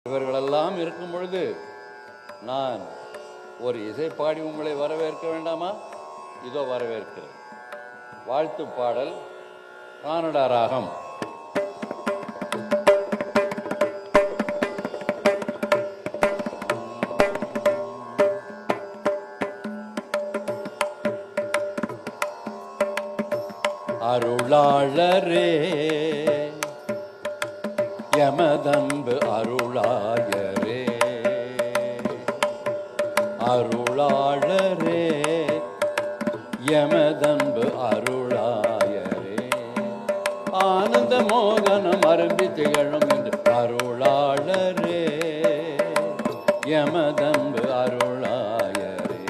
இவர்களெல்லாம் இருக்கும் பொழுது நான் ஒரு இசைப்பாடி உங்களை வரவேற்க வேண்டாமா? இதோ வரவேற்கிறேன். வாழ்த்து பாடல் கானடா ராகம். அருளாளரே யமதன்பு அருளாயரே, அருளாளரே யமதன்பு அருளாயரே, ஆனந்த மோகனம் அரும்பி திகழும் என்று அருளாளரே யமதன்பு அருளாயரே,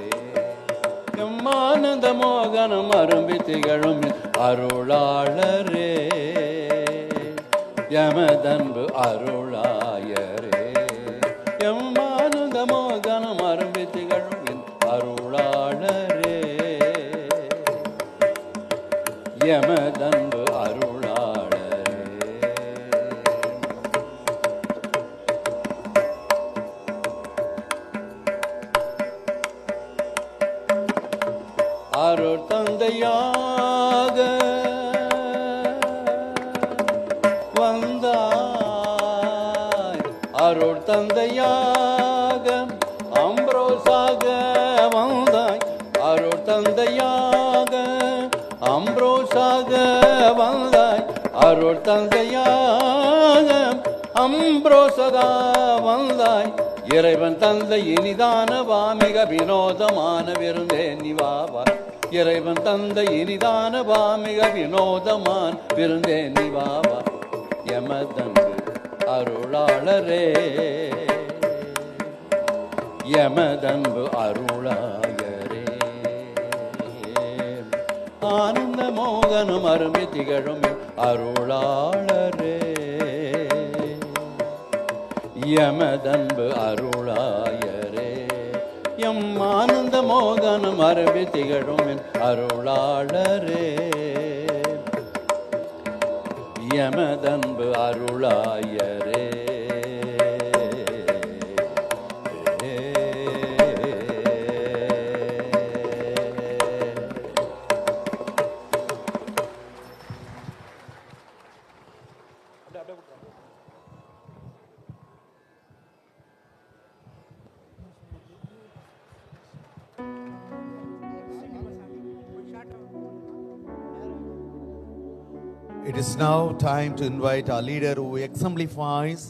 ஆனந்த மோகனம் அரும்பி திகழும் அருளாளரே யமதன்பு அருளாயரே, எம்மானந்த மோகனம் அரும்பி திகழும் அருளாளரே யமதன்பு அருளாளரே. அருள் தந்தையாக வந்தாய், அருள் தந்தையாக அம்ப்ரோஸாக வந்தாய், அருள் தந்தையாக அம்ப்ரோஸாக வந்தாய், அருள் தந்தையாக அம்ப்ரோஸாக வந்தாய், இறைவன் தந்தை இனிதான வாமிக வினோதமான விருந்தே நிவாவா, இறைவன் தந்தை இனிதான வாமிக வினோதமான விருந்தே நிவாவா, யமதன்பு அருளாளரே யமதன்பு அருளாயரே, ஆனந்த மோகனம் அரும்பி திகழும் அருளாளரே யமதன்பு அருளாயரே, எம் ஆனந்த மோகனம் அரும்பி திகழும் அருளாளரே யமதன்பு அருளாயரே. It is now time to invite our leader who exemplifies